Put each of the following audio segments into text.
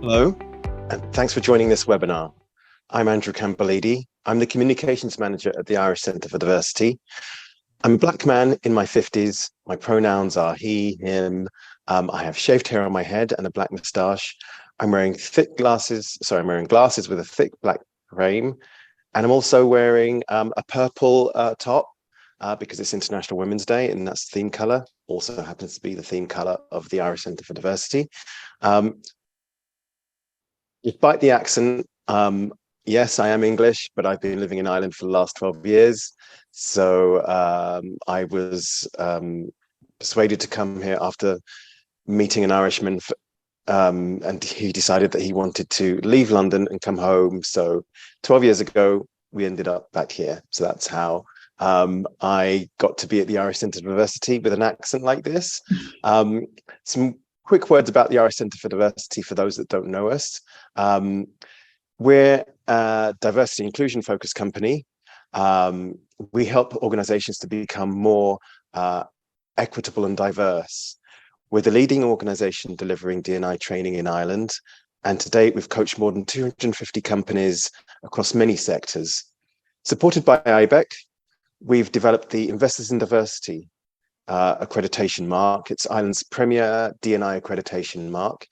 Hello, and thanks for joining this webinar. I'm Andrew Campbell-Edie. I'm the Communications Manager at the Irish Centre for Diversity. I'm a Black man in my 50s. My pronouns are he, him. I have shaved hair on my head and a black moustache. I'm wearing glasses with a thick black frame. And I'm also wearing a purple top because it's International Women's Day, and that's the theme colour. Also happens to be the theme colour of the Irish Centre for Diversity. Despite the accent, yes, I am English, but I've been living in Ireland for the last 12 years. So I was persuaded to come here after meeting an Irishman, and he decided that he wanted to leave London and come home. So 12 years ago, we ended up back here. So that's how I got to be at the Irish Centre for Diversity with an accent like this. Some quick words about the Irish Centre for Diversity for those that don't know us. We're a diversity inclusion focused company. We help organizations to become more equitable and diverse. We're the leading organization delivering D&I training in Ireland. And to date, we've coached more than 250 companies across many sectors. Supported by IBEC, we've developed the Investors in Diversity accreditation mark. It's Ireland's premier D&I accreditation mark.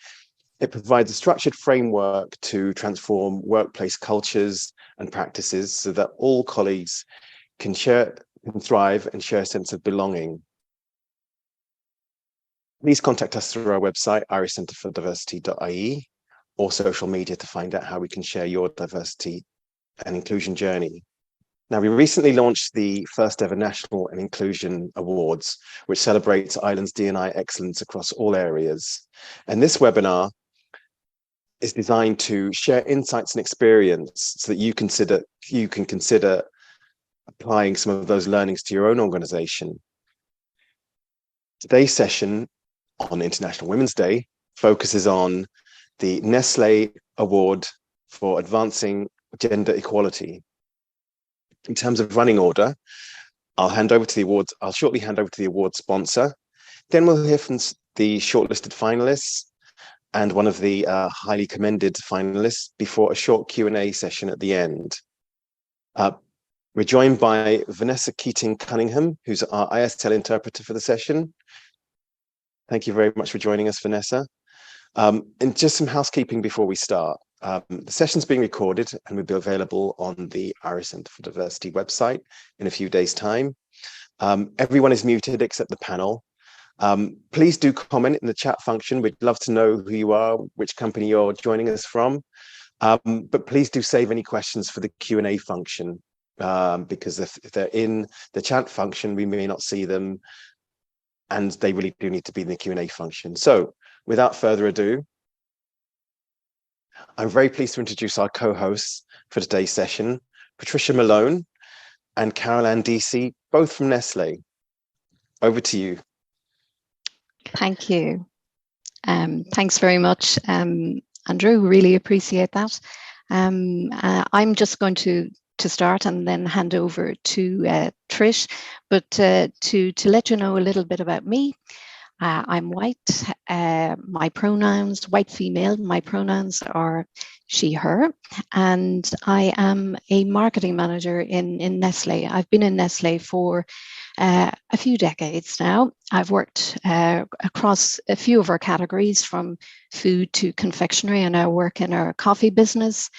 It provides a structured framework to transform workplace cultures and practices so that all colleagues can thrive and share a sense of belonging. Please contact us through our website, irishcentreforddiversity.ie, or social media to find out how we can share your diversity and inclusion journey. Now, we recently launched the first ever National and Inclusion Awards, which celebrates Ireland's D&I excellence across all areas. And this webinar is designed to share insights and experience so that you can consider applying some of those learnings to your own organization. Today's session on International Women's Day focuses on the Nestlé Award for Advancing Gender Equality. In terms of running order, I'll shortly hand over to the award sponsor. Then we'll hear from the shortlisted finalists and one of the highly commended finalists before a short Q&A session at the end. We're joined by Vanessa Keating-Cunningham, who's our ISL interpreter for the session. Thank you very much for joining us, Vanessa. And just some housekeeping before we start. The session's being recorded and will be available on the Irish Centre for Diversity website in a few days' time. Everyone is muted except the panel. Please do comment in the chat function. We'd love to know who you are, which company you're joining us from. But please do save any questions for the Q&A function, because if they're in the chat function, we may not see them, and they really do need to be in the Q&A function. So without further ado, I'm very pleased to introduce our co-hosts for today's session, Patricia Malone and Caroline Deasy, both from Nestlé. Over to you. Thank you. Thanks very much, Andrew. Really appreciate that. I'm just going to start and then hand over to Trish. But to let you know a little bit about me, I'm white. My pronouns, white female, my pronouns are she, her, and I am a marketing manager in Nestlé. I've been in Nestlé for a few decades now. I've worked across a few of our categories, from food to confectionery, and I work in our coffee business.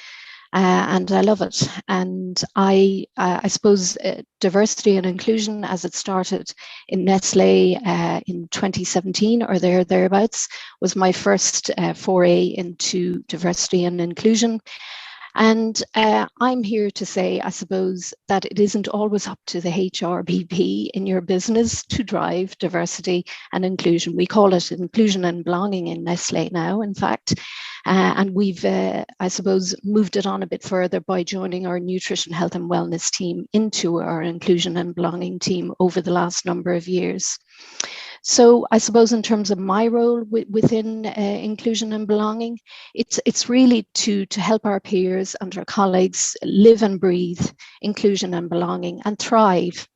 And I love it. And I suppose diversity and inclusion, as it started in Nestlé in 2017 or thereabouts, was my first foray into diversity and inclusion. And I'm here to say, I suppose, that it isn't always up to the HRBP in your business to drive diversity and inclusion. We call it inclusion and belonging in Nestlé now, in fact. And we've, I suppose, moved it on a bit further by joining our nutrition, health and wellness team into our inclusion and belonging team over the last number of years. So I suppose in terms of my role within inclusion and belonging, it's really to help our peers and our colleagues live and breathe inclusion and belonging and thrive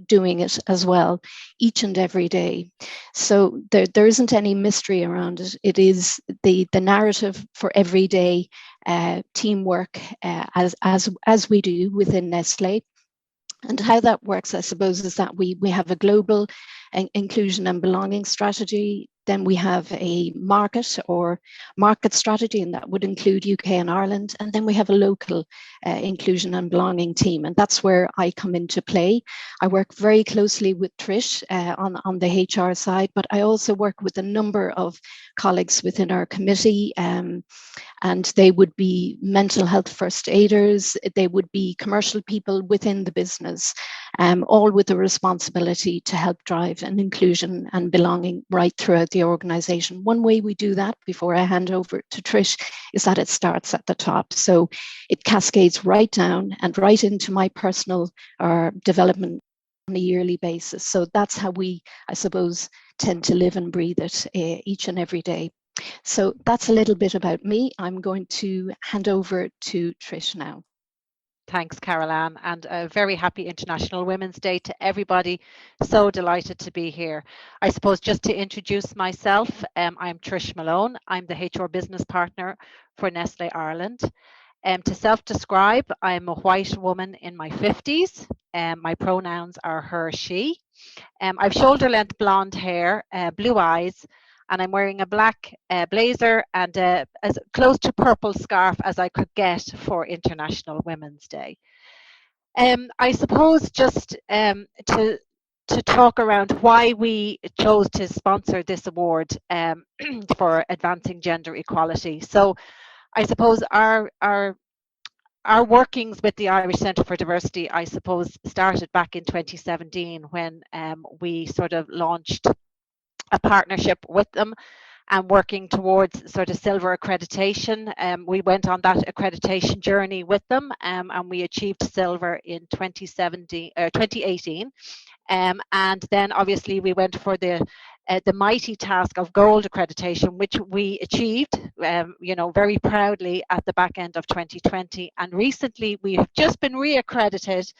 doing it as well each and every day. So there isn't any mystery around it. It is the narrative for everyday teamwork as we do within Nestlé. And how that works, I suppose, is that we have a global inclusion and belonging strategy. Then we have a market strategy, and that would include UK and Ireland. And then we have a local inclusion and belonging team. And that's where I come into play. I work very closely with Trish on the HR side, but I also work with a number of colleagues within our committee. And they would be mental health first aiders, they would be commercial people within the business, all with a responsibility to help drive an inclusion and belonging right throughout the organisation. One way we do that, before I hand over to Trish, is that it starts at the top. So it cascades right down and right into my personal development on a yearly basis. So that's how we, I suppose, tend to live and breathe it each and every day. So that's a little bit about me. I'm going to hand over to Trish now. Thanks, Carol-Anne, and a very happy International Women's Day to everybody. So delighted to be here. I suppose just to introduce myself, I'm Trish Malone. I'm the HR business partner for Nestlé Ireland. To self-describe, I'm a white woman in my 50s. My pronouns are her, she. I've shoulder-length blonde hair, blue eyes, and I'm wearing a black blazer and as close to purple scarf as I could get for International Women's Day. I suppose just to talk around why we chose to sponsor this award for advancing gender equality. So I suppose our workings with the Irish Centre for Diversity, I suppose, started back in 2017 when we sort of launched a partnership with them and working towards sort of silver accreditation. We went on that accreditation journey with them and we achieved silver in 2018. And then obviously we went for the mighty task of gold accreditation, which we achieved, very proudly at the back end of 2020. And recently we have just been reaccredited,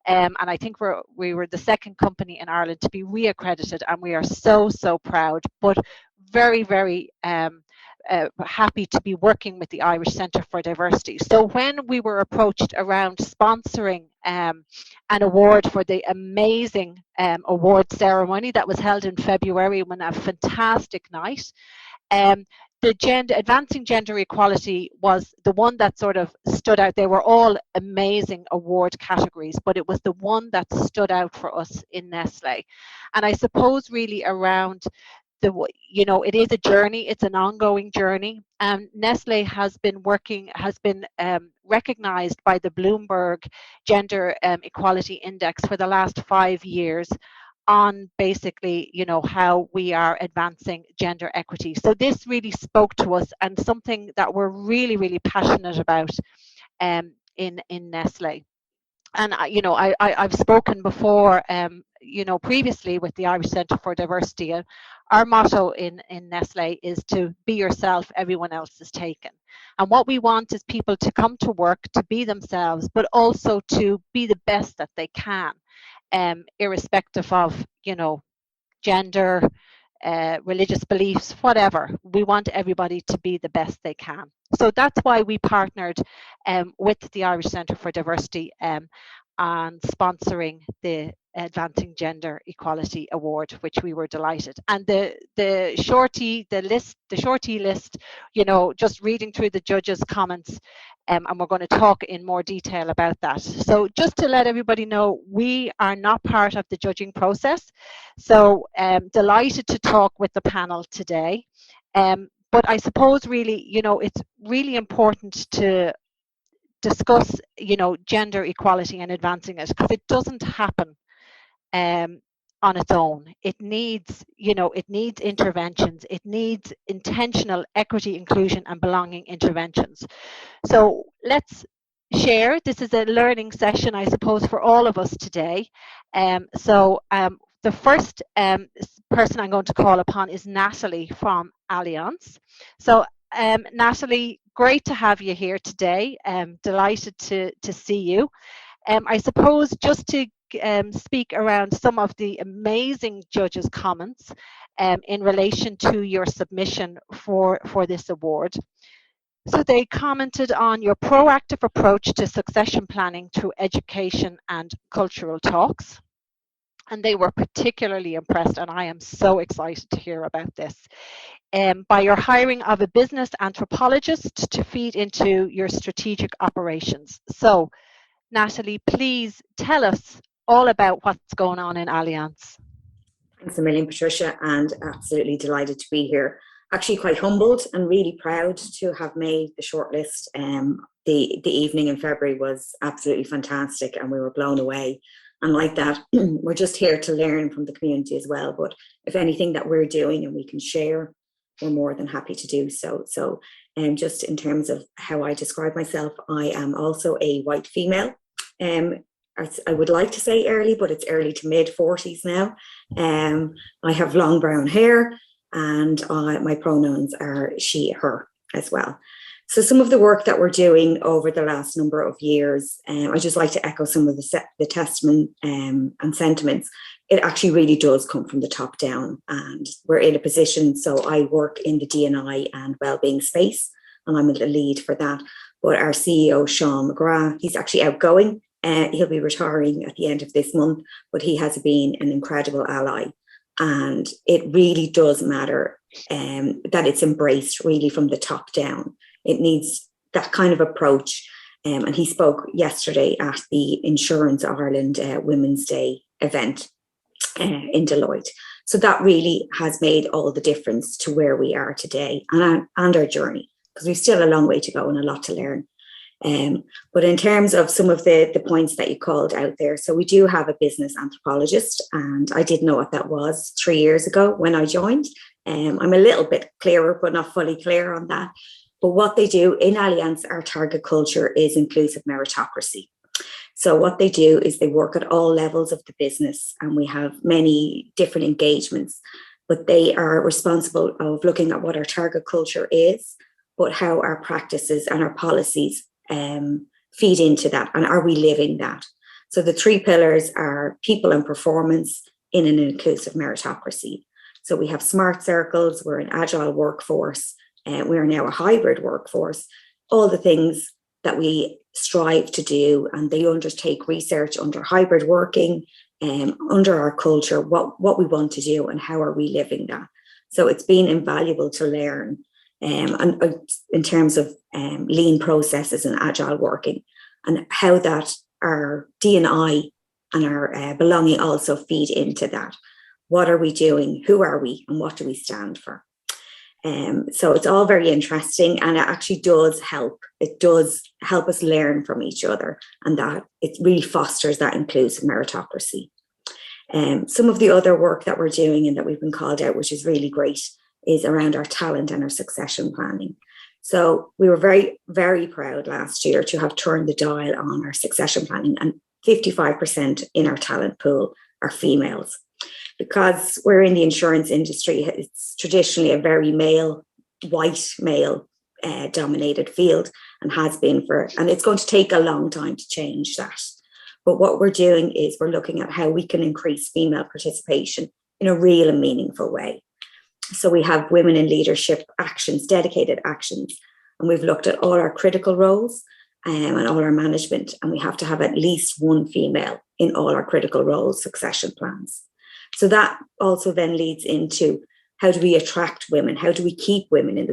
and I think we were the second company in Ireland to be reaccredited, and we are so proud, but very, very happy to be working with the Irish Centre for Diversity. So when we were approached around sponsoring an award for the amazing award ceremony that was held in February, when a fantastic night, the advancing gender equality was the one that sort of stood out. They were all amazing award categories, but it was the one that stood out for us in Nestlé. And I suppose really around it is a journey, it's an ongoing journey. Nestlé has been recognized by the Bloomberg Gender Equality Index for the last 5 years on basically, how we are advancing gender equity. So this really spoke to us and something that we're really, really passionate about in Nestlé. And I've spoken before, previously with the Irish Centre for Diversity. Our motto in Nestlé is to be yourself, everyone else is taken. And what we want is people to come to work to be themselves, but also to be the best that they can, irrespective of, gender, religious beliefs, whatever. We want everybody to be the best they can. So that's why we partnered with the Irish Centre for Diversity on sponsoring the Advancing Gender Equality Award, which we were delighted. And the shorty list, just reading through the judges' comments, and we're going to talk in more detail about that. So just to let everybody know, we are not part of the judging process. So delighted to talk with the panel today. But I suppose really, it's really important to discuss, gender equality and advancing it, because it doesn't happen on its own. It needs, interventions. It needs intentional equity, inclusion, and belonging interventions. So let's share. This is a learning session, I suppose, for all of us today. The first person I'm going to call upon is Natalie from Allianz. So Natalie, great to have you here today. Delighted to see you. I suppose just to speak around some of the amazing judges' comments in relation to your submission for this award. So they commented on your proactive approach to succession planning through education and cultural talks. And they were particularly impressed, and I am so excited to hear about this, by your hiring of a business anthropologist to feed into your strategic operations. So, Natalie, please tell us all about what's going on in Allianz. Thanks a million, Patricia, and absolutely delighted to be here. Actually quite humbled and really proud to have made the shortlist. The evening in February was absolutely fantastic and we were blown away. And like that, we're just here to learn from the community as well. But if anything that we're doing and we can share, we're more than happy to do so. So just in terms of how I describe myself, I am also a white female. I would like to say early, but it's early to mid 40s now. I have long brown hair and my pronouns are she, her as well. So some of the work that we're doing over the last number of years, I just like to echo some of the testament and sentiments. It actually really does come from the top down, and we're in a position. So I work in the D&I and wellbeing space, and I'm the lead for that. But our CEO, Sean McGrath, he's actually outgoing. He'll be retiring at the end of this month, but he has been an incredible ally. And it really does matter that it's embraced really from the top down. It needs that kind of approach. And he spoke yesterday at the Insurance Ireland Women's Day event in Deloitte. So that really has made all the difference to where we are today and our journey, because we've still a long way to go and a lot to learn. But in terms of some of the points that you called out there, so we do have a business anthropologist, and I didn't know what that was 3 years ago when I joined. I'm a little bit clearer, but not fully clear on that. But what they do in Allianz, our target culture is inclusive meritocracy. So what they do is they work at all levels of the business, and we have many different engagements, but they are responsible of looking at what our target culture is, but how our practices and our policies feed into that, and are we living that? So the 3 pillars are people and performance in an inclusive meritocracy. So we have smart circles, we're an agile workforce, and we are now a hybrid workforce, all the things that we strive to do, and they undertake research under hybrid working, under our culture, what we want to do and how are we living that. So it's been invaluable to learn and in terms of lean processes and agile working, and how that our D&I and our belonging also feed into that. What are we doing? Who are we? And what do we stand for? So it's all very interesting, and it actually does help. It does help us learn from each other, and that it really fosters that inclusive meritocracy. Some of the other work that we're doing and that we've been called out, which is really great, is around our talent and our succession planning. So we were very, very proud last year to have turned the dial on our succession planning, and 55% in our talent pool are females. Because we're in the insurance industry, it's traditionally a very white male dominated field, and has been and it's going to take a long time to change that. But what we're doing is we're looking at how we can increase female participation in a real and meaningful way. So we have women in leadership actions, dedicated actions, and we've looked at all our critical roles and all our management, and we have to have at least one female in all our critical roles known plans. So that also then leads into how do we attract women? How do we keep women in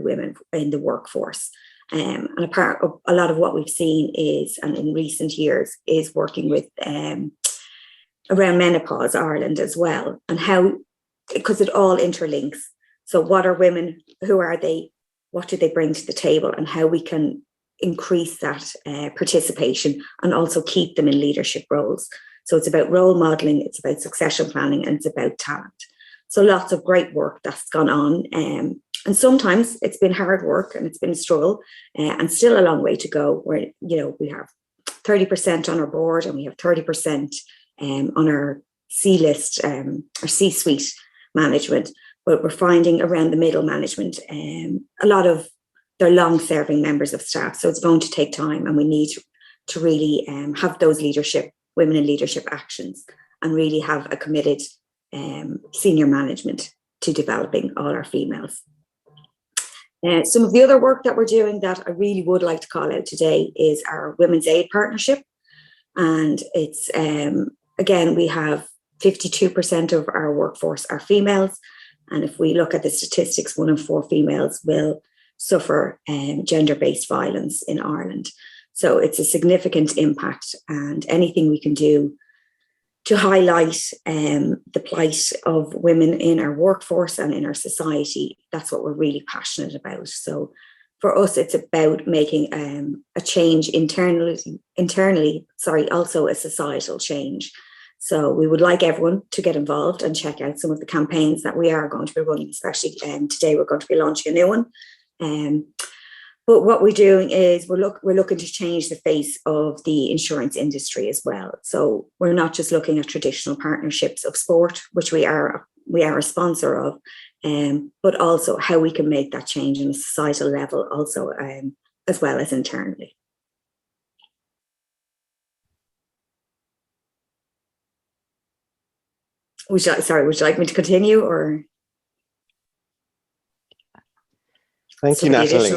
the workforce? And a lot of what we've seen is, and in recent years, is working with around Menopause Ireland as well, and how, because it all interlinks. So what are women? Who are they? What do they bring to the table? And how we can increase that participation and also keep them in leadership roles. So it's about role modeling, it's about succession planning, and it's about talent. So lots of great work that's gone on. And sometimes it's been hard work and it's been a struggle, and still a long way to go, where, we have 30% on our board and we have 30% on our C-list or C-suite management, but we're finding around the middle management, a lot of they're long-serving members of staff. So it's going to take time, and we need to really have those women in leadership actions, and really have a committed senior management to developing all our females. Some of the other work that we're doing that I really would like to call out today is our Women's Aid Partnership. And it's, again, we have 52% of our workforce are females. And if we look at the statistics, 1 in 4 females will suffer gender-based violence in Ireland. So it's a significant impact, and anything we can do to highlight the plight of women in our workforce and in our society, that's what we're really passionate about. So for us, it's about making a change internally, also a societal change. So we would like everyone to get involved and check out some of the campaigns that we are going to be running, especially today we're going to be launching a new one. But what we're doing is we're looking to change the face of the insurance industry as well. So we're not just looking at traditional partnerships of sport, which we are a sponsor of, but also how we can make that change on a societal level also, as well as internally. Would you like me to continue, or? Thank you, Natalie.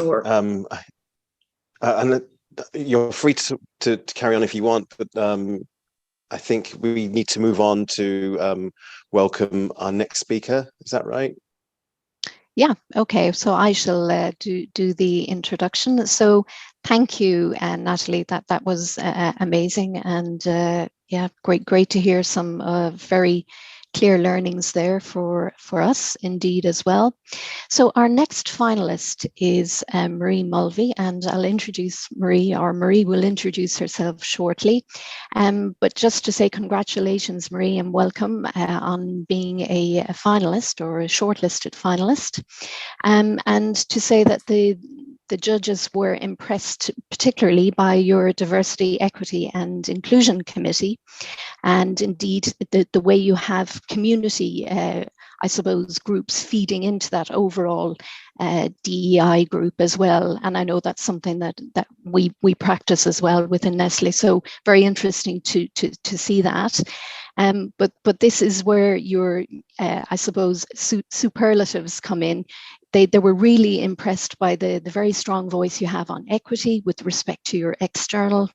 And you're free to carry on if you want, but I think we need to move on to welcome our next speaker. Is that right? Yeah, okay. So I shall do the introduction. So thank you, Natalie. That was amazing, and yeah, great to hear some very clear learnings there for us indeed as well. So our next finalist is Marie Mulvey, and I'll introduce Marie, or Marie will introduce herself shortly. But just to say congratulations, Marie, and welcome on being a finalist or a shortlisted finalist. And to say that the judges were impressed particularly by your Diversity, Equity and Inclusion Committee, and indeed the way you have community, I suppose, groups feeding into that overall DEI group as well. And I know that's something that we practice as well within Nestlé. So very interesting to see that. But this is where your, I suppose, superlatives come in. They were really impressed by the very strong voice you have on equity with respect to your external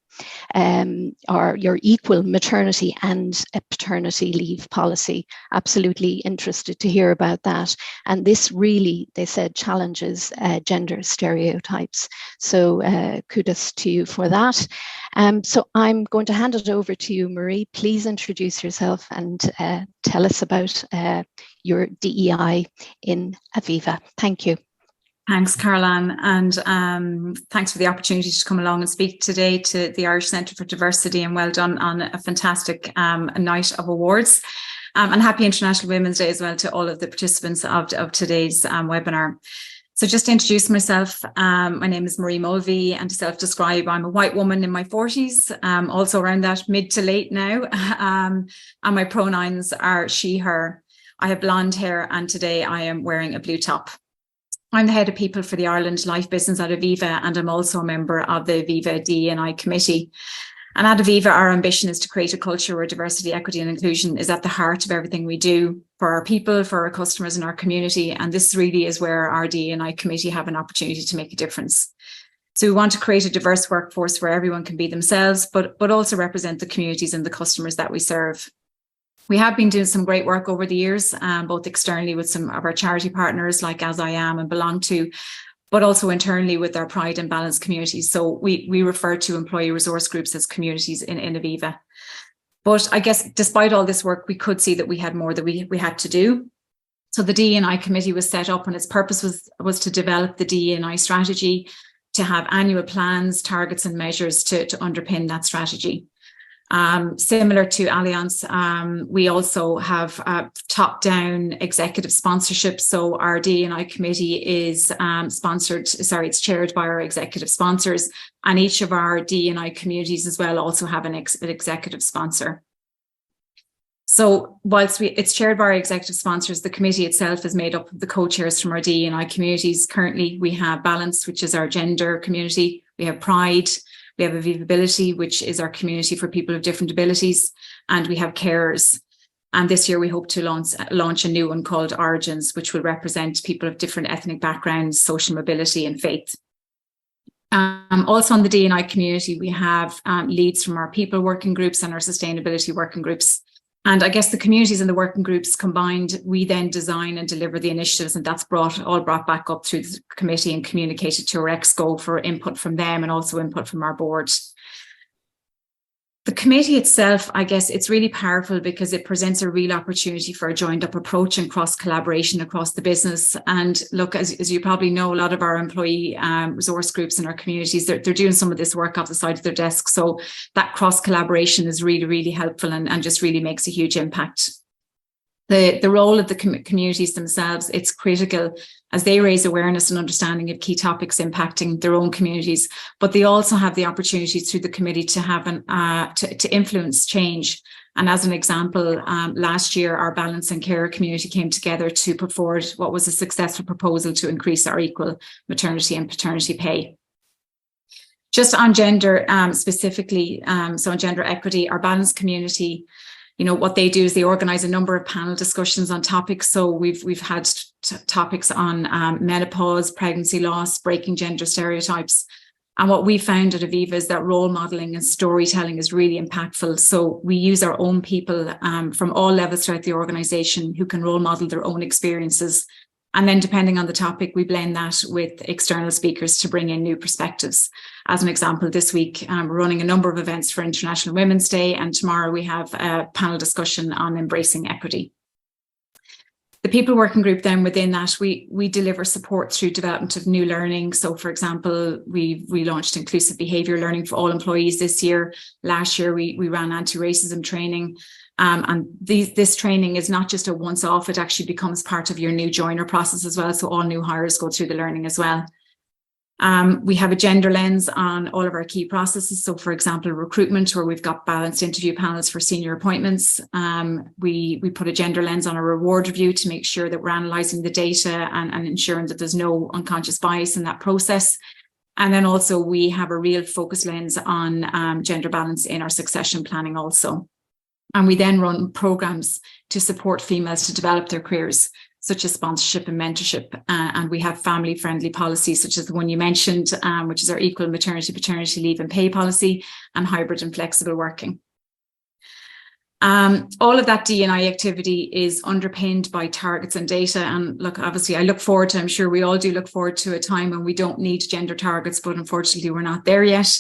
or your equal maternity and paternity leave policy. Absolutely interested to hear about that. And this really, they said, challenges gender stereotypes. So kudos to you for that. So I'm going to hand it over to you, Marie. Please introduce yourself and tell us about your DEI in Aviva. Thank you. Thanks, Caroline, and thanks for the opportunity to come along and speak today to the Irish Centre for Diversity, and well done on a fantastic night of awards. And happy International Women's Day as well to all of the participants of today's webinar. So just to introduce myself, my name is Marie Mulvey, and to self-describe, I'm a white woman in my 40s, also around that mid to late now, and my pronouns are she, her. I have blonde hair, and today I am wearing a blue top. I'm the head of people for the Ireland Life business at Aviva, and I'm also a member of the Aviva DE&I committee. And at Aviva, our ambition is to create a culture where diversity, equity and inclusion is at the heart of everything we do for our people, for our customers and our community. And this really is where our DE&I committee have an opportunity to make a difference. So we want to create a diverse workforce where everyone can be themselves, but also represent the communities and the customers that we serve. We have been doing some great work over the years, both externally with some of our charity partners like As I Am and Belong To, but also internally with our Pride and Balance communities. So we refer to employee resource groups as communities in Aviva. But I guess despite all this work, we could see that we had more that we had to do. So the DE&I committee was set up, and its purpose was to develop the DE&I strategy, to have annual plans, targets and measures to underpin that strategy. Similar to Allianz, we also have top-down executive sponsorship. So our DE&I committee is it's chaired by our executive sponsors, and each of our DE&I communities as well also have an executive sponsor. So whilst it's chaired by our executive sponsors, the committee itself is made up of the co-chairs from our DE&I communities. Currently, we have Balance, which is our gender community. We have Pride. We have Avievability, which is our community for people with different abilities. And we have Carers. And this year we hope to launch a new one called Origins, which will represent people of different ethnic backgrounds, social mobility and faith. Also on the D&I community, we have leads from our people working groups and our sustainability working groups. And I guess the communities and the working groups combined, we then design and deliver the initiatives, and that's all brought back up through the committee and communicated to our ExCo for input from them and also input from our board. The committee itself, I guess it's really powerful because it presents a real opportunity for a joined up approach and cross collaboration across the business. And look, as you probably know, a lot of our employee resource groups in our communities, they're doing some of this work off the side of their desk. So that cross collaboration is really, really helpful and just really makes a huge impact. The role of the communities themselves, it's critical as they raise awareness and understanding of key topics impacting their own communities, but they also have the opportunity through the committee to have to influence change. And as an example, last year, our Balance and Care community came together to put forward what was a successful proposal to increase our equal maternity and paternity pay. Just on gender specifically, so on gender equity, our Balance community, you know, what they do is they organise a number of panel discussions on topics. So we've had topics on menopause, pregnancy loss, breaking gender stereotypes. And what we found at Aviva is that role modelling and storytelling is really impactful. So we use our own people from all levels throughout the organisation who can role model their own experiences. And then depending on the topic, we blend that with external speakers to bring in new perspectives. As an example, this week, we're running a number of events for International Women's Day, and tomorrow we have a panel discussion on embracing equity. The people working group then within that, we deliver support through development of new learning. So for example, we launched inclusive behaviour learning for all employees this year. Last year, we ran anti-racism training. And this training is not just a once-off, it actually becomes part of your new joiner process as well. So all new hires go through the learning as well. We have a gender lens on all of our key processes. So for example, recruitment, where we've got balanced interview panels for senior appointments. We put a gender lens on our reward review to make sure that we're analysing the data and ensuring that there's no unconscious bias in that process. And then also we have a real focus lens on gender balance in our succession planning also. And we then run programs to support females to develop their careers, such as sponsorship and mentorship. And we have family-friendly policies, such as the one you mentioned, which is our equal maternity, paternity leave and pay policy, and hybrid and flexible working. All of that D&I activity is underpinned by targets and data. And look, obviously, I look forward to, I'm sure we all do look forward to a time when we don't need gender targets, but unfortunately, we're not there yet.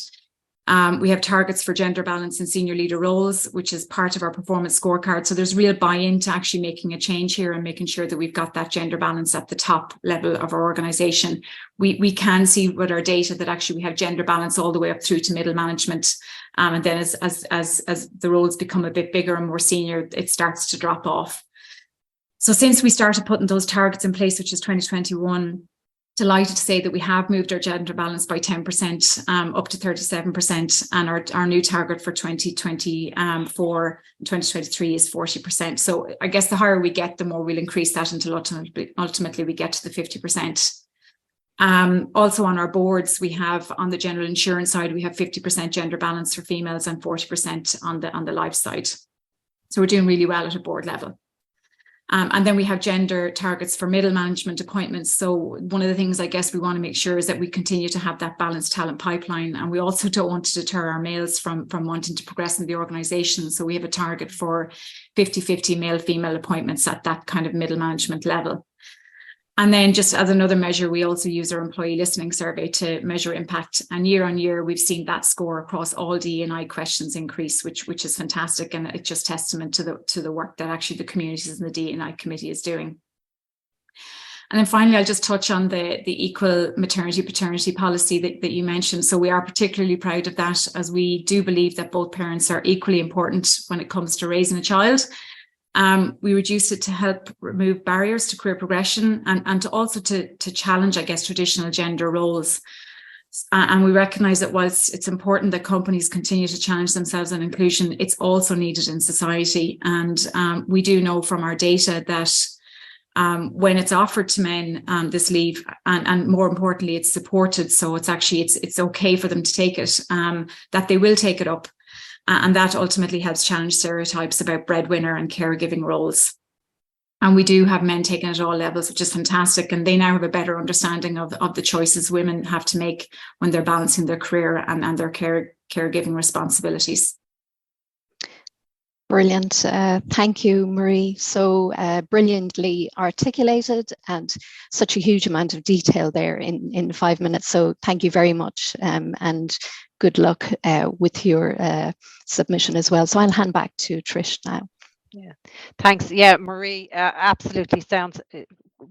We have targets for gender balance in senior leader roles, which is part of our performance scorecard. So there's real buy-in to actually making a change here and making sure that we've got that gender balance at the top level of our organisation. We can see with our data that actually we have gender balance all the way up through to middle management. And then as the roles become a bit bigger and more senior, it starts to drop off. So since we started putting those targets in place, which is 2021, delighted to say that we have moved our gender balance by 10% up to 37%, and our new target for 2024 and 2023 is 40%. So I guess the higher we get, the more we'll increase that until ultimately we get to the 50%. Also on our boards, we have on the general insurance side, we have 50% gender balance for females and 40% on the life side. So we're doing really well at a board level. And then we have gender targets for middle management appointments. So one of the things I guess we want to make sure is that we continue to have that balanced talent pipeline. And we also don't want to deter our males from wanting to progress in the organisation. So we have a target for 50-50 male-female appointments at that kind of middle management level. And then just as another measure, we also use our employee listening survey to measure impact. And year on year, we've seen that score across all D&I questions increase, which is fantastic. And it's just testament to the work that actually the communities and the D&I committee is doing. And then finally, I'll just touch on the equal maternity paternity policy that you mentioned. So we are particularly proud of that, as we do believe that both parents are equally important when it comes to raising a child. We reduced it to help remove barriers to career progression and to also to challenge, I guess, traditional gender roles. And we recognise that whilst it's important that companies continue to challenge themselves on inclusion, it's also needed in society. And we do know from our data that when it's offered to men, this leave, and more importantly, it's supported, so it's actually it's okay for them to take it, that they will take it up, and that ultimately helps challenge stereotypes about breadwinner and caregiving roles. And we do have men taking it at all levels, which is fantastic. And they now have a better understanding of the choices women have to make when they're balancing their career and their caregiving responsibilities. Brilliant. Thank you, Marie. So brilliantly articulated, and such a huge amount of detail there in 5 minutes. So thank you very much, and good luck with your submission as well. So I'll hand back to Trish now. Yeah, thanks. Yeah, Marie, absolutely sounds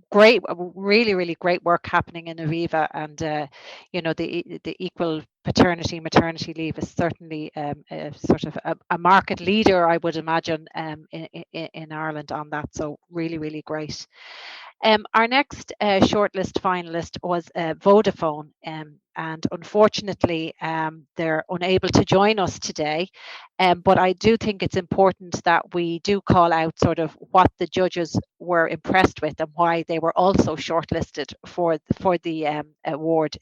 great. Really, really great work happening in Aviva, and you know, the equal paternity maternity leave is certainly sort of a market leader, I would imagine, in Ireland on that. So really, really great. Our next shortlist finalist was Vodafone, and unfortunately they're unable to join us today, but I do think it's important that we do call out sort of what the judges were impressed with and why they were also shortlisted for the award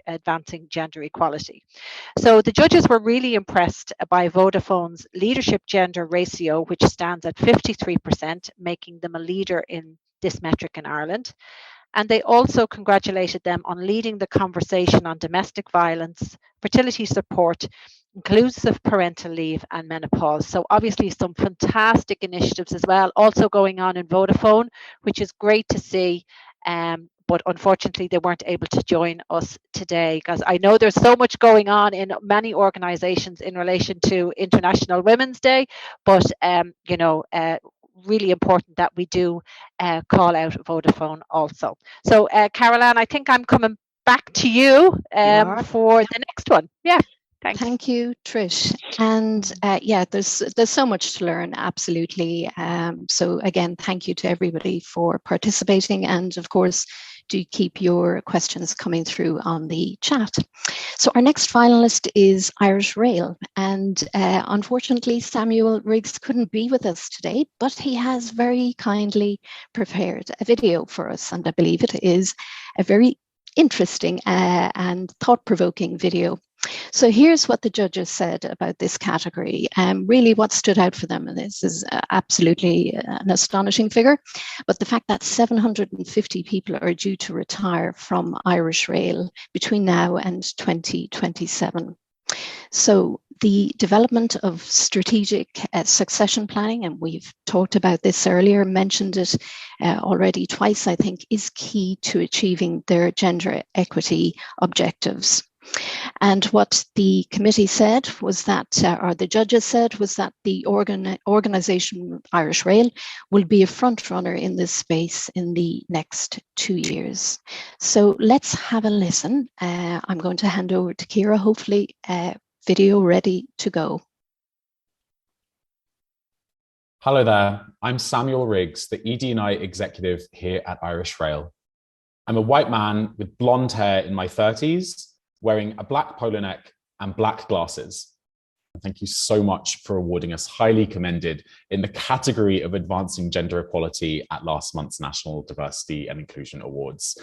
Advancing Gender Equality. So the judges were really impressed by Vodafone's leadership gender ratio, which stands at 53%, making them a leader in this metric in Ireland. And they also congratulated them on leading the conversation on domestic violence, fertility support, inclusive parental leave and menopause. So obviously some fantastic initiatives as well also going on in Vodafone, which is great to see. But unfortunately they weren't able to join us today, because I know there's so much going on in many organisations in relation to International Women's Day, but you know, really important that we do call out Vodafone also. So Caroline, I think I'm coming back to you for the next one. Yeah. Thanks. Thank you, Trish. And yeah, there's so much to learn, absolutely. So again, thank you to everybody for participating, and of course, do keep your questions coming through on the chat. So our next finalist is Irish Rail, and unfortunately Samuel Riggs couldn't be with us today, but he has very kindly prepared a video for us, and I believe it is a very interesting and thought-provoking video. So here's what the judges said about this category. Really what stood out for them, and this is absolutely an astonishing figure, but the fact that 750 people are due to retire from Irish Rail between now and 2027. So the development of strategic succession planning, and we've talked about this earlier, mentioned it already twice, I think, is key to achieving their gender equity objectives. And what the committee said was that, or the judges said, was that the organisation Irish Rail will be a front runner in this space in the next 2 years. So let's have a listen. I'm going to hand over to Ciara, hopefully video ready to go. Hello there, I'm Samuel Riggs, the ED&I executive here at Irish Rail. I'm a white man with blonde hair in my 30s, wearing a black polo neck and black glasses. Thank you so much for awarding us, highly commended, in the category of advancing gender equality at last month's National Diversity and Inclusion Awards.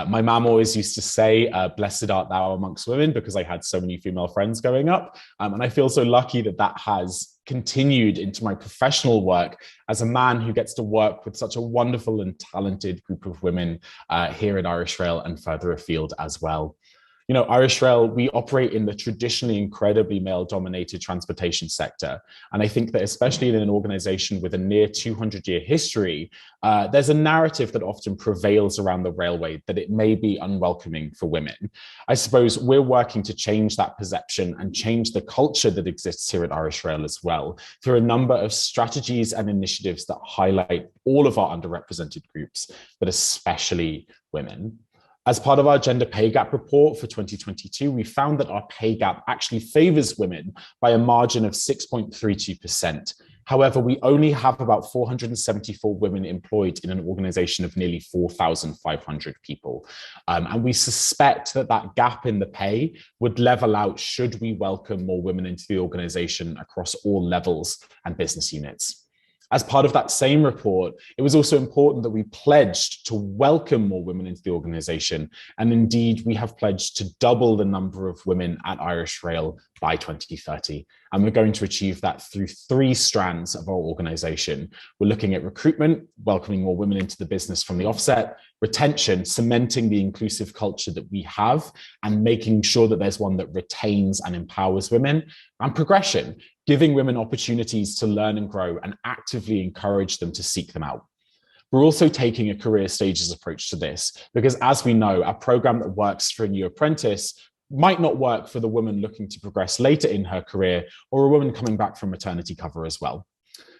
My mum always used to say, blessed art thou amongst women, because I had so many female friends growing up. And I feel so lucky that that has continued into my professional work as a man who gets to work with such a wonderful and talented group of women here at Irish Rail and further afield as well. You know, Irish Rail, we operate in the traditionally incredibly male-dominated transportation sector. And I think that especially in an organization with a near 200-year history, there's a narrative that often prevails around the railway that it may be unwelcoming for women. I suppose we're working to change that perception and change the culture that exists here at Irish Rail as well, through a number of strategies and initiatives that highlight all of our underrepresented groups, but especially women. As part of our gender pay gap report for 2022, we found that our pay gap actually favors women by a margin of 6.32%. However, we only have about 474 women employed in an organization of nearly 4,500 people. And we suspect that that gap in the pay would level out should we welcome more women into the organization across all levels and business units. As part of that same report, it was also important that we pledged to welcome more women into the organization. And indeed, we have pledged to double the number of women at Irish Rail by 2030. And we're going to achieve that through 3 strands of our organization. We're looking at recruitment, welcoming more women into the business from the offset, retention, cementing the inclusive culture that we have and making sure that there's one that retains and empowers women, and progression, giving women opportunities to learn and grow and actively encourage them to seek them out. We're also taking a career stages approach to this because, as we know, a program that works for a new apprentice might not work for the woman looking to progress later in her career or a woman coming back from maternity cover as well.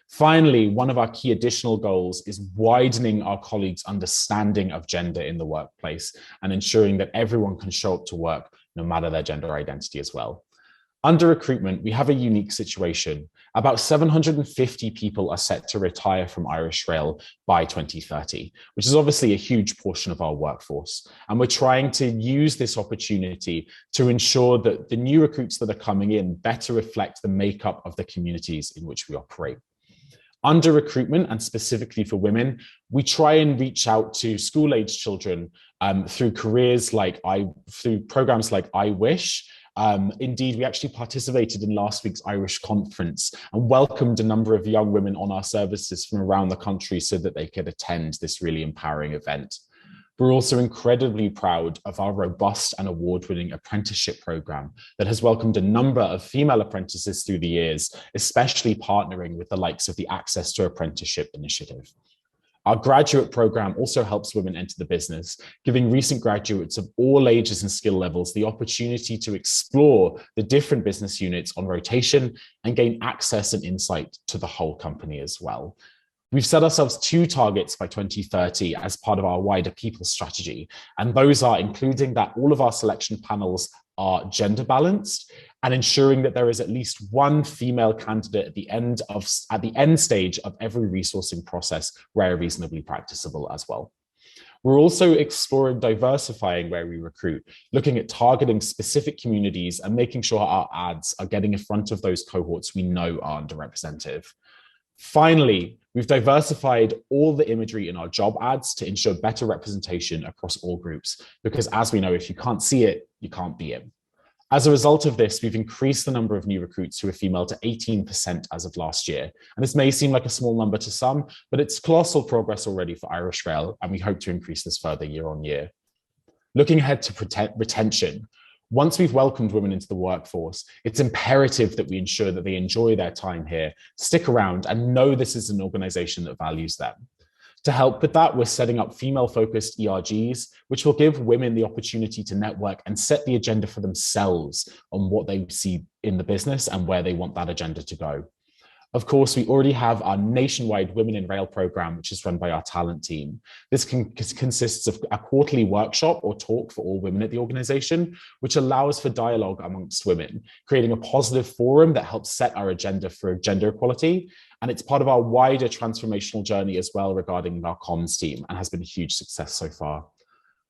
Finally, one of our key additional goals is widening our colleagues' understanding of gender in the workplace and ensuring that everyone can show up to work no matter their gender identity as well. Under recruitment, we have a unique situation. About 750 people are set to retire from Irish Rail by 2030, which is obviously a huge portion of our workforce. And we're trying to use this opportunity to ensure that the new recruits that are coming in better reflect the makeup of the communities in which we operate. Under recruitment, and specifically for women, we try and reach out to school-aged children through programs like I Wish. Indeed, we actually participated in last week's Irish conference and welcomed a number of young women on our services from around the country so that they could attend this really empowering event. We're also incredibly proud of our robust and award-winning apprenticeship program that has welcomed a number of female apprentices through the years, especially partnering with the likes of the Access to Apprenticeship initiative. Our graduate program also helps women enter the business, giving recent graduates of all ages and skill levels the opportunity to explore the different business units on rotation and gain access and insight to the whole company as well. We've set ourselves 2 targets by 2030 as part of our wider people strategy, and those are including that all of our selection panels are gender balanced and ensuring that there is at least 1 female candidate at the end stage of every resourcing process where reasonably practicable as well. We're also exploring diversifying where we recruit, looking at targeting specific communities and making sure our ads are getting in front of those cohorts we know are underrepresented. Finally, we've diversified all the imagery in our job ads to ensure better representation across all groups, because as we know, if you can't see it, you can't be it. As a result of this, we've increased the number of new recruits who are female to 18% as of last year. And this may seem like a small number to some, but it's colossal progress already for Irish Rail, and we hope to increase this further year on year. Looking ahead to retention, once we've welcomed women into the workforce, it's imperative that we ensure that they enjoy their time here, stick around, and know this is an organization that values them. To help with that, we're setting up female-focused ERGs, which will give women the opportunity to network and set the agenda for themselves on what they see in the business and where they want that agenda to go. Of course, we already have our nationwide Women in Rail program, which is run by our talent team. This consists of a quarterly workshop or talk for all women at the organization, which allows for dialogue amongst women, creating a positive forum that helps set our agenda for gender equality. And it's part of our wider transformational journey as well regarding our comms team, and has been a huge success so far.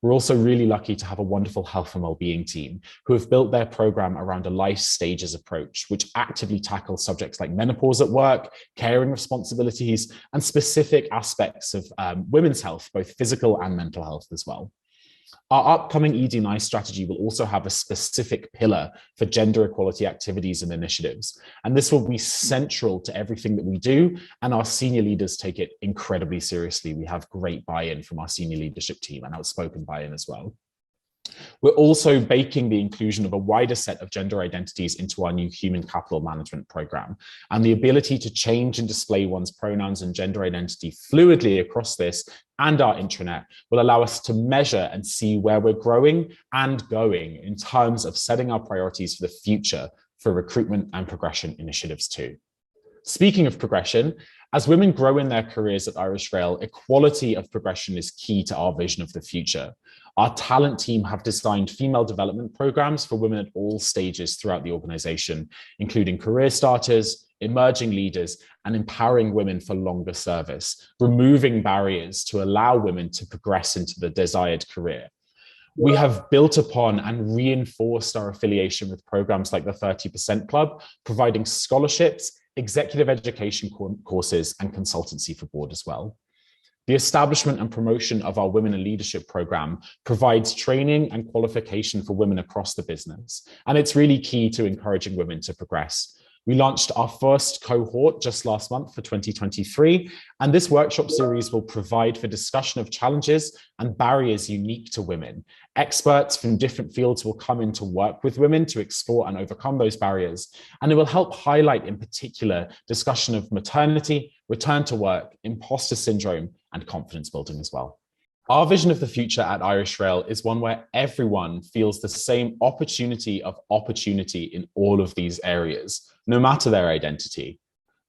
We're also really lucky to have a wonderful health and wellbeing team who have built their program around a life stages approach, which actively tackles subjects like menopause at work, caring responsibilities, and specific aspects of women's health, both physical and mental health as well. Our upcoming ED&I strategy will also have a specific pillar for gender equality activities and initiatives. And this will be central to everything that we do. And our senior leaders take it incredibly seriously. We have great buy-in from our senior leadership team and outspoken buy-in as well. We're also baking the inclusion of a wider set of gender identities into our new human capital management program, and the ability to change and display one's pronouns and gender identity fluidly across this and our intranet will allow us to measure and see where we're growing and going in terms of setting our priorities for the future for recruitment and progression initiatives too. Speaking of progression, as women grow in their careers at Irish Rail, equality of progression is key to our vision of the future. Our talent team have designed female development programs for women at all stages throughout the organization, including career starters, emerging leaders, and empowering women for longer service, removing barriers to allow women to progress into the desired career. We have built upon and reinforced our affiliation with programs like the 30% Club, providing scholarships, executive education courses, and consultancy for board as well. The establishment and promotion of our Women in Leadership program provides training and qualification for women across the business, and it's really key to encouraging women to progress. We launched our first cohort just last month for 2023, and this workshop series will provide for discussion of challenges and barriers unique to women. Experts from different fields will come in to work with women to explore and overcome those barriers, and it will help highlight in particular discussion of maternity, return to work, imposter syndrome, and confidence building as well. Our vision of the future at Irish Rail is one where everyone feels the same opportunity in all of these areas, no matter their identity.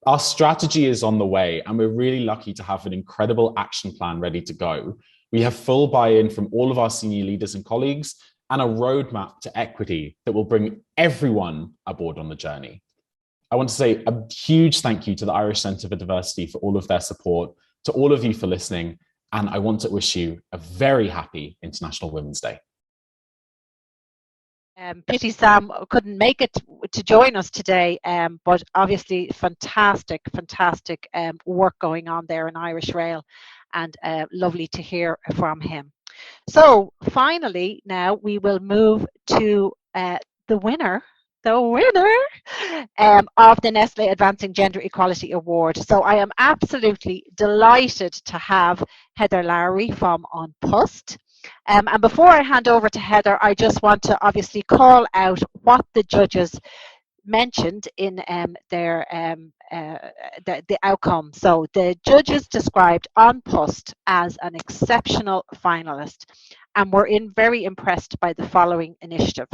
Our strategy is on the way, and we're really lucky to have an incredible action plan ready to go. We have full buy-in from all of our senior leaders and colleagues, and a roadmap to equity that will bring everyone aboard on the journey. I want to say a huge thank you to the Irish Centre for Diversity for all of their support, to all of you for listening, and I want to wish you a very happy International Women's Day. Pity Sam couldn't make it to join us today, but obviously fantastic work going on there in Irish Rail, and lovely to hear from him. So finally, now we will move to the winner of the Nestlé Advancing Gender Equality Award. So I am absolutely delighted to have Heather Lowry from An Post. And before I hand over to Heather, I just want to obviously call out what the judges mentioned in the outcome. So the judges described An Post as an exceptional finalist and were very impressed by the following initiative.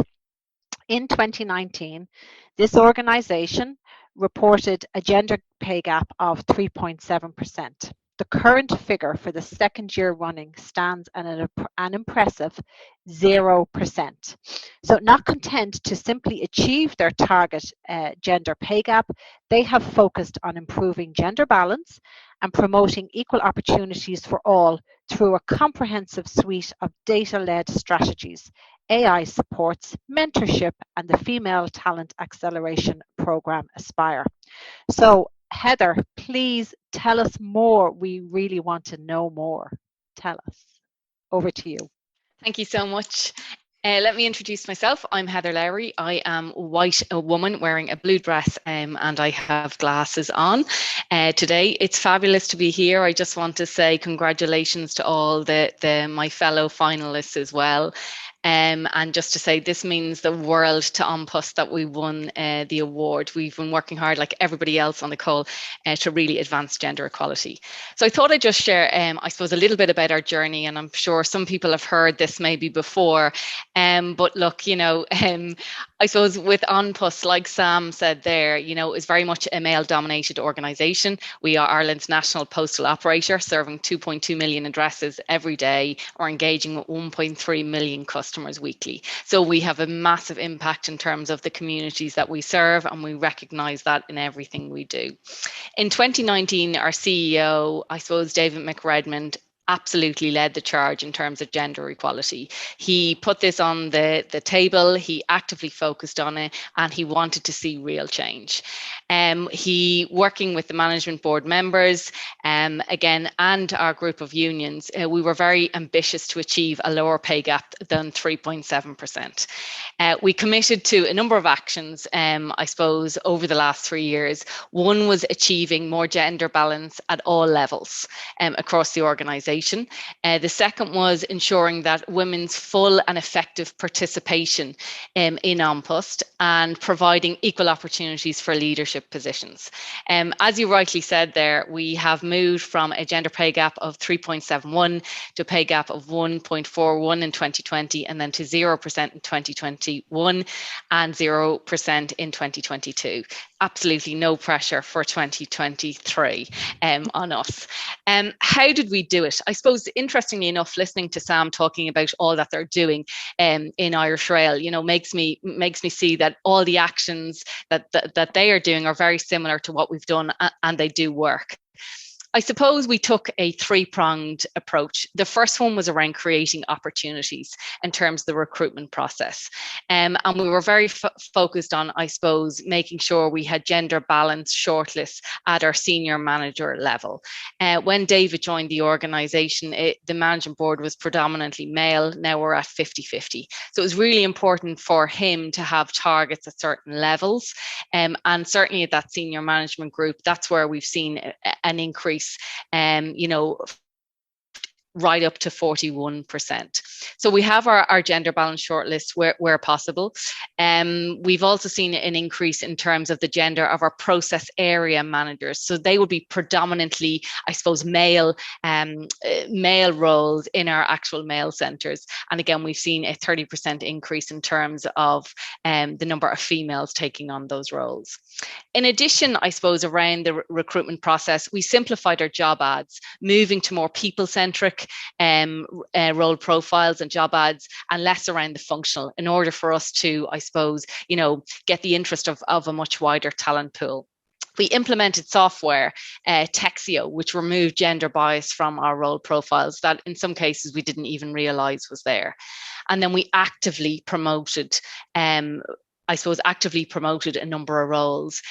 In 2019, this organisation reported a gender pay gap of 3.7%. The current figure for the second year running stands at an impressive 0%. So not content to simply achieve their target gender pay gap, they have focused on improving gender balance and promoting equal opportunities for all through a comprehensive suite of data-led strategies, AI supports, mentorship, and the Female Talent Acceleration Programme Aspire. So Heather, please tell us more. We really want to know more. Tell us. Over to you. Thank you so much. Let me introduce myself. I'm Heather Lowry. I am a woman wearing a blue dress and I have glasses on. Today, it's fabulous to be here. I just want to say congratulations to all my fellow finalists as well. And just to say, this means the world to An Post that we won the award. We've been working hard, like everybody else on the call, to really advance gender equality. So I thought I'd just share, I suppose, a little bit about our journey, and I'm sure some people have heard this maybe before. But look, I suppose with An Post, like Sam said there, is very much a male-dominated organisation. We are Ireland's national postal operator, serving 2.2 million addresses every day, or engaging with 1.3 million customers weekly. So we have a massive impact in terms of the communities that we serve, and we recognise that in everything we do. In 2019, our CEO, I suppose, David McRedmond, absolutely led the charge in terms of gender equality. He put this on the table, he actively focused on it, and he wanted to see real change. He, working with the management board members, again, and our group of unions, we were very ambitious to achieve a lower pay gap than 3.7%. We committed to a number of actions, I suppose, over the last 3 years. One was achieving more gender balance at all levels across the organisation. The second was ensuring that women's full and effective participation in An Post and providing equal opportunities for leadership positions. As you rightly said there, we have moved from a gender pay gap of 3.71 to a pay gap of 1.41 in 2020, and then to 0% in 2021 and 0% in 2022. Absolutely no pressure for 2023 on us. How did we do it? I suppose, interestingly enough, listening to Sam talking about all that they're doing in Irish Rail, you know, makes me see that all the actions that they are doing are very similar to what we've done, and they do work. I suppose we took a three-pronged approach. The first one was around creating opportunities in terms of the recruitment process. And we were very focused on, I suppose, making sure we had gender balanced shortlists at our senior manager level. When David joined the organisation, the management board was predominantly male. Now we're at 50-50. So it was really important for him to have targets at certain levels. And certainly at that senior management group, that's where we've seen an increase, you know, right up to 41%. So we have our gender balance shortlist where possible. We've also seen an increase in terms of the gender of our process area managers. So they would be predominantly, I suppose, male roles in our actual male centres. And again, we've seen a 30% increase in terms of the number of females taking on those roles. In addition, I suppose, around the recruitment process, we simplified our job ads, moving to more people-centric role profiles and job ads, and less around the functional, in order for us to, I suppose, you know, get the interest of a much wider talent pool. We implemented software, Texio, which removed gender bias from our role profiles that in some cases we didn't even realise was there. And then we actively promoted a number of roles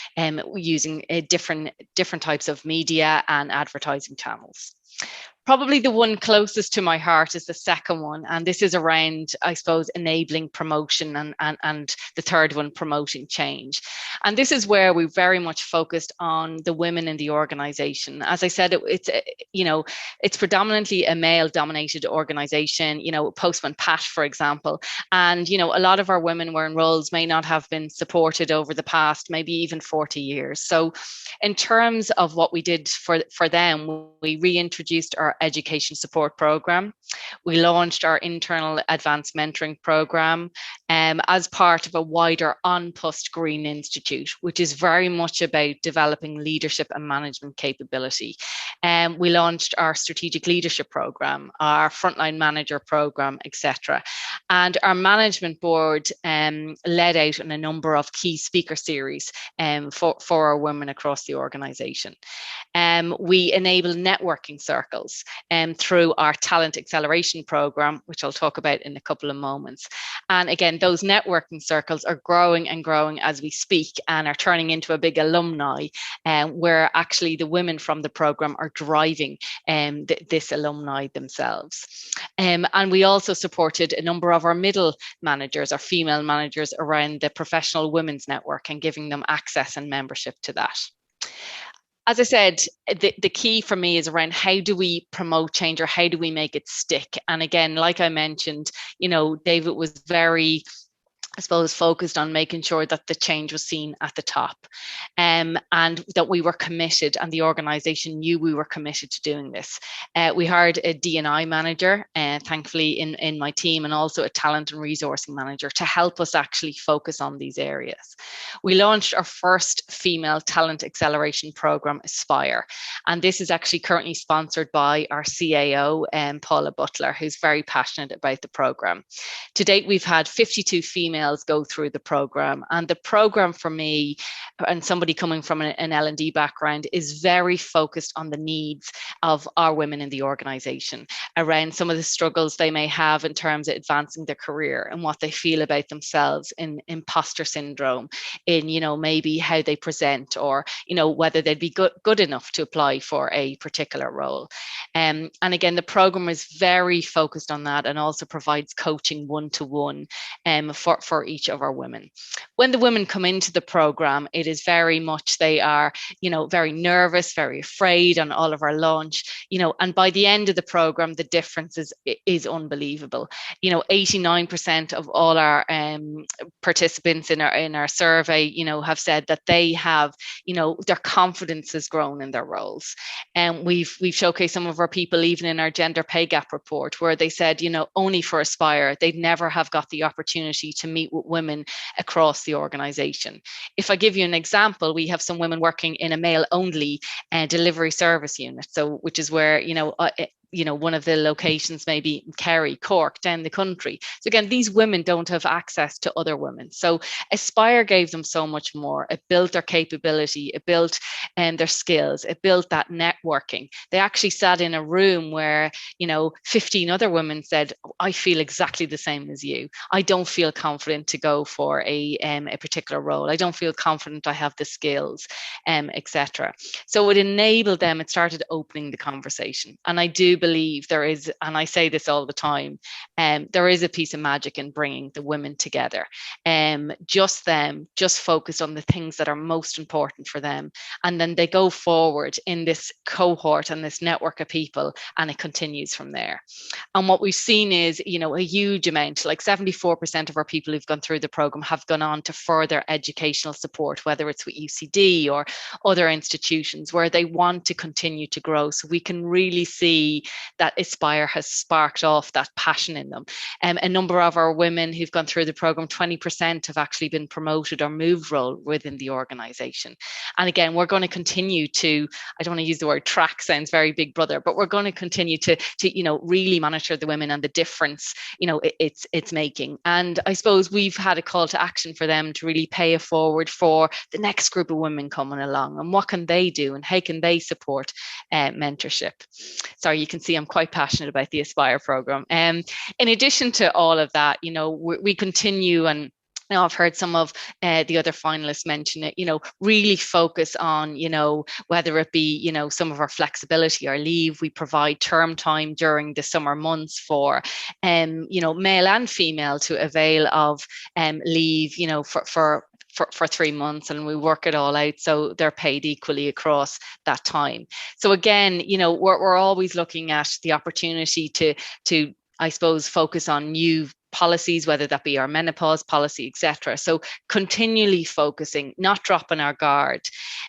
using different types of media and advertising channels. Probably the one closest to my heart is the second one, and this is around, I suppose, enabling promotion, and the third one, promoting change. And this is where we very much focused on the women in the organisation. As I said, it's predominantly a male-dominated organisation. You know, Postman Pat, for example, and you know, a lot of our women were in roles may not have been supported over the past, maybe even 40 years. So, in terms of what we did for them, we reintroduced our education support program. We launched our internal advanced mentoring program as part of a wider An Post Green Institute, which is very much about developing leadership and management capability. We launched our strategic leadership program, our frontline manager program, etc. And our management board led out on a number of key speaker series for our women across the organisation. We enable networking circles through our talent acceleration program, which I'll talk about in a couple of moments. And again, those networking circles are growing and growing as we speak, and are turning into a big alumni, where actually the women from the program are driving this alumni themselves. And we also supported a number of our middle managers, our female managers, around the professional women's network and giving them access and membership to that. As I said, the key for me is around how do we promote change, or how do we make it stick? And again, like I mentioned, you know, David was very, I suppose, focused on making sure that the change was seen at the top, and that we were committed, and the organisation knew we were committed to doing this. We hired a D&I manager, thankfully, in my team, and also a talent and resourcing manager to help us actually focus on these areas. We launched our first female talent acceleration program, Aspire, and this is actually currently sponsored by our CAO, Paula Butler, who's very passionate about the program. To date, we've had 52 females go through the program, and the program for me, and somebody coming from an L&D background, is very focused on the needs of our women in the organisation, around some of the struggles they may have in terms of advancing their career, and what they feel about themselves, in imposter syndrome, in, you know, maybe how they present, or, you know, whether they'd be good enough to apply for a particular role. And again, the program is very focused on that, and also provides coaching one-to-one for each of our women. When the women come into the program, it is very much, they are, you know, very nervous, very afraid on all of our launch, you know, and by the end of the program, the difference is unbelievable. You know, 89% of all our participants in our survey, you know, have said that they have, you know, their confidence has grown in their roles. And we've showcased some of our people even in our gender pay gap report, where they said, you know, only for Aspire, they'd never have got the opportunity to meet with women across the organisation. If I give you an example, we have some women working in a male-only delivery service unit, so which is where, you know, one of the locations, maybe Kerry, Cork, down the country. So again, these women don't have access to other women. So Aspire gave them so much more. It built their capability, it built their skills, it built that networking. They actually sat in a room where 15 other women said, I feel exactly the same as you. I don't feel confident to go for a particular role. I don't feel confident I have the skills, etc. So it enabled them, it started opening the conversation. And I do believe there is, and I say this all the time, there is a piece of magic in bringing the women together. Just focused on the things that are most important for them. And then they go forward in this cohort and this network of people, and it continues from there. And what we've seen is, a huge amount, like 74% of our people who've gone through the program have gone on to further educational support, whether it's with UCD or other institutions where they want to continue to grow. So we can really see that Aspire has sparked off that passion in them. A number of our women who've gone through the program, 20% have actually been promoted or moved role within the organization. And again, we're going to continue to, I don't want to use the word track, sounds very big brother, but we're going to continue to really monitor the women and the difference it's making. And I suppose we've had a call to action for them to really pay it forward for the next group of women coming along, and what can they do and how can they support mentorship. Sorry, you can see I'm quite passionate about the Aspire program. In addition to all of that, we continue, and now I've heard some of the other finalists mention it, really focus on, whether it be, some of our flexibility or leave. We provide term time during the summer months for, male and female to avail of leave, for 3 months, and we work it all out so they're paid equally across that time. So again, we're always looking at the opportunity to I suppose focus on new policies, whether that be our menopause policy, etc. So continually focusing, not dropping our guard.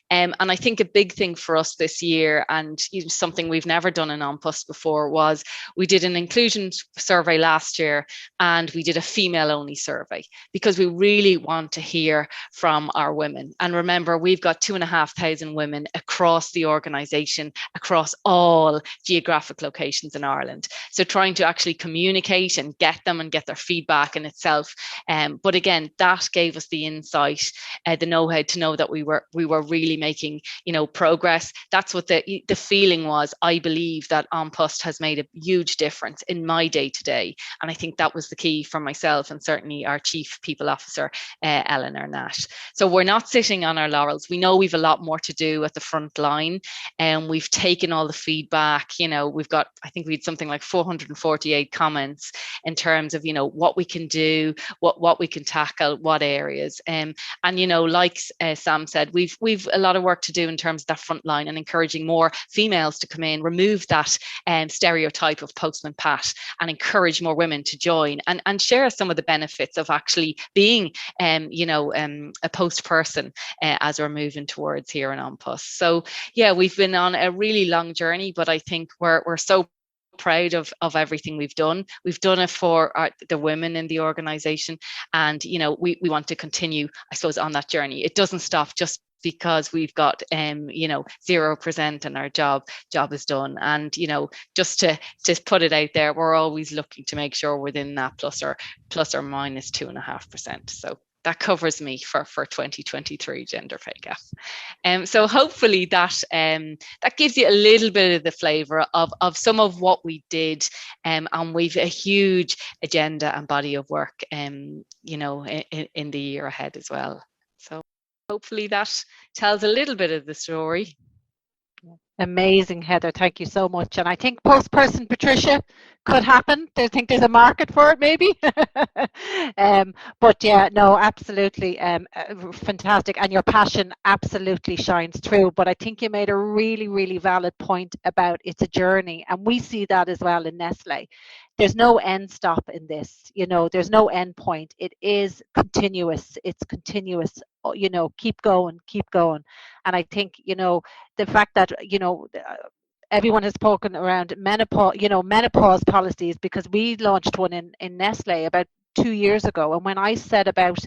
And I think a big thing for us this year, and something we've never done in ONPUS before, was we did an inclusion survey last year, and we did a female only survey because we really want to hear from our women. And remember, we've got 2,500 women across the organisation, across all geographic locations in Ireland. So trying to actually communicate and get them and get their feedback in itself. But again, that gave us the insight, the know-how to know that we were really making, progress. That's what the feeling was. I believe that ONPUS has made a huge difference in my day-to-day. And I think that was the key for myself and certainly our Chief People Officer, Eleanor Nash. So we're not sitting on our laurels. We know we've a lot more to do at the front line, and we've taken all the feedback. we've got, I think we had something like 448 comments in terms of, what we can do, what we can tackle, what areas. And like Sam said, we've a lot of work to do in terms of that front line and encouraging more females to come in, remove that stereotype of postman Pat, and encourage more women to join and share some of the benefits of actually being a post person as we're moving towards here in ONPUS. So yeah, we've been on a really long journey, but I think we're so proud of everything we've done. We've done it for the women in the organisation, and we want to continue, I suppose, on that journey. It doesn't stop just because we've got 0% and our job is done. And just to put it out there, we're always looking to make sure within that plus or minus 2.5%. So that covers me for 2023 gender pay gap. So hopefully that gives you a little bit of the flavour of some of what we did, and we've a huge agenda and body of work in the year ahead as well. So hopefully that tells a little bit of the story. Amazing, Heather. Thank you so much. And I think post-person Patricia could happen. I think there's a market for it, maybe. But yeah, no, absolutely fantastic. And your passion absolutely shines through. But I think you made a really, really valid point about it's a journey. And we see that as well in Nestlé. There's no end stop in this. There's no end point. It is continuous. It's continuous. Keep going. And I think, the fact that, everyone has spoken around menopause policies, because we launched one in Nestlé about 2 years ago. And when I said about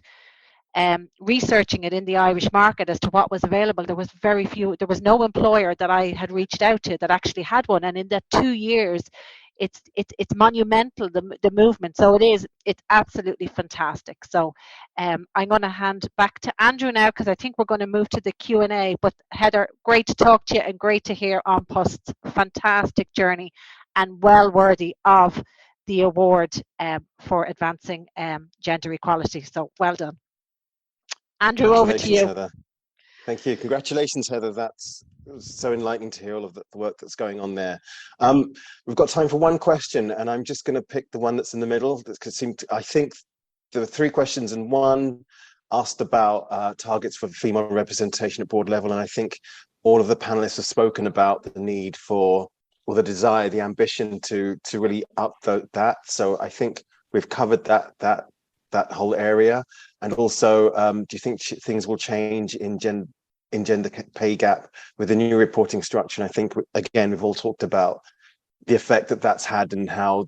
researching it in the Irish market as to what was available, there was no employer that I had reached out to that actually had one. And in that 2 years, it's monumental, the movement. So it's absolutely fantastic. So I'm going to hand back to Andrew now, because I think we're going to move to the Q&A. But Heather, great to talk to you and great to hear on Post's fantastic journey, and well worthy of the award for advancing gender equality. So well done. Andrew, over to you. Heather. Thank you. Congratulations, Heather. That's so enlightening to hear all of the work that's going on there. We've got time for one question, and I'm just going to pick the one that's in the middle. I think there were 3 questions, and one asked about targets for female representation at board level, and I think all of the panelists have spoken about the need for, or the desire, the ambition to really up that. So I think we've covered that whole area. And also, do you think things will change in gender pay gap with the new reporting structure? And I think, again, we've all talked about the effect that that's had and how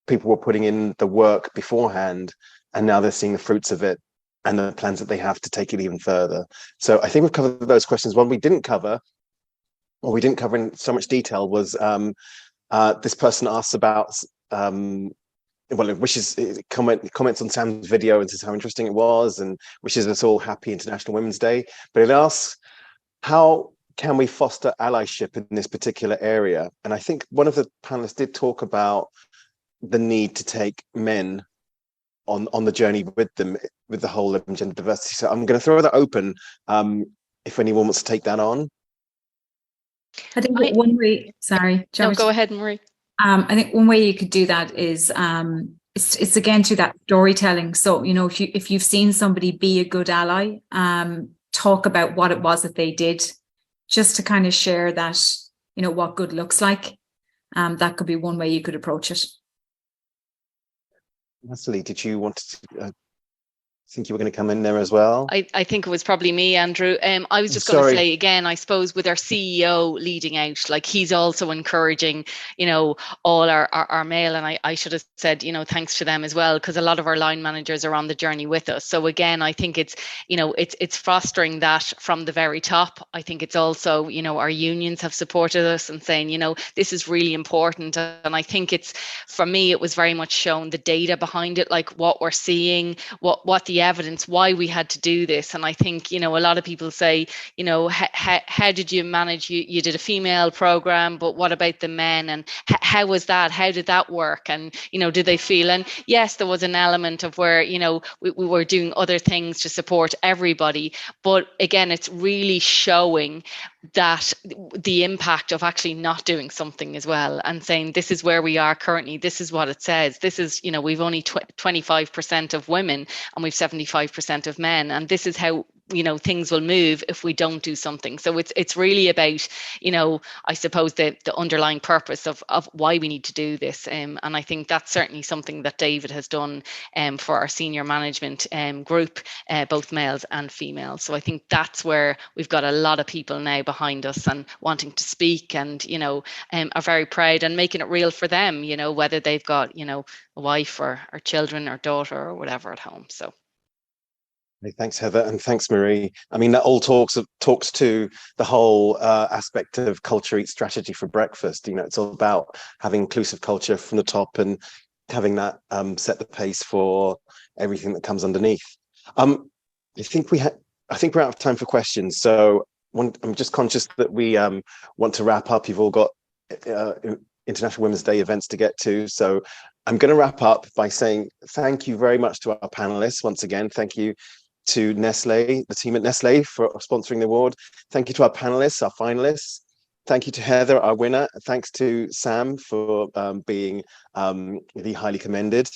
people were putting in the work beforehand, and now they're seeing the fruits of it and the plans that they have to take it even further. So I think we've covered those questions. One we didn't cover, or we didn't cover in so much detail, was this person asks about comments on Sam's video and says how interesting it was, and wishes us all happy International Women's Day. But it asks, how can we foster allyship in this particular area? And I think one of the panelists did talk about the need to take men on the journey with them, with the whole of gender diversity. So I'm going to throw that open if anyone wants to take that on. I think one way, sorry. No, go ahead, Marie. I think one way you could do that is it's again through that storytelling. So, you know, if you've seen somebody be a good ally, talk about what it was that they did, just to kind of share that, you know, what good looks like. That could be one way you could approach it. Natalie, did you want to think you were going to come in there as well? I think it was probably me, Andrew. I was just going to say again, I suppose with our CEO leading out, like he's also encouraging, you know, all our male, and I should have said, you know, thanks to them as well, because a lot of our line managers are on the journey with us. So again, I think it's, you know, it's fostering that from the very top. I think it's also, you know, our unions have supported us and saying, you know, this is really important. And I think it's, for me, it was very much shown the data behind it, like what we're seeing, what the evidence, why we had to do this. And I think, you know, a lot of people say, you know, how did you manage, you did a female program, but what about the men, and how was that, how did that work, and, you know, did they feel? And yes, there was an element of where, you know, we were doing other things to support everybody, but again, it's really showing that the impact of actually not doing something as well, and saying this is where we are currently, this is what it says, this is, you know, we've only 25% of women and we've 75% of men, and this is how, you know, things will move if we don't do something. So it's really about, you know, I suppose the underlying purpose of why we need to do this, and I think that's certainly something that David has done for our senior management group, both males and females. So I think that's where we've got a lot of people now behind us and wanting to speak, and, you know, are very proud and making it real for them, you know, whether they've got, you know, a wife or children or daughter or whatever at home. So thanks, Heather, and thanks, Marie. I mean, that all talks to the whole aspect of culture eats strategy for breakfast. You know, it's all about having inclusive culture from the top and having that set the pace for everything that comes underneath. I think we're out of time for questions, so I'm just conscious that we want to wrap up. You've all got International Women's Day events to get to, so I'm going to wrap up by saying thank you very much to our panelists once again. Thank you to Nestlé, the team at Nestlé, for sponsoring the award. Thank you to our panelists, our finalists. Thank you to Heather, our winner. Thanks to Sam for being really highly commended.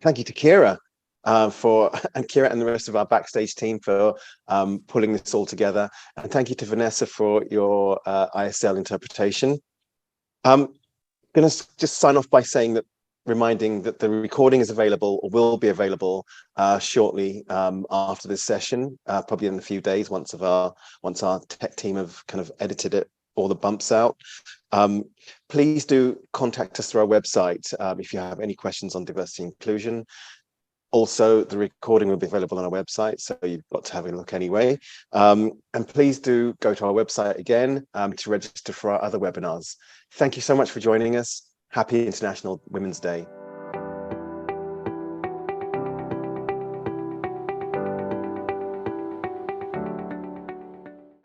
Thank you to Kira and Kira and the rest of our backstage team for pulling this all together. And thank you to Vanessa for your ISL interpretation. I'm going to just sign off by reminding that the recording is available, or will be available shortly after this session, probably in a few days once our tech team have kind of edited it, all the bumps out. Please do contact us through our website if you have any questions on diversity and inclusion. Also, the recording will be available on our website, so you've got to have a look anyway. And please do go to our website again to register for our other webinars. Thank you so much for joining us. Happy International Women's Day.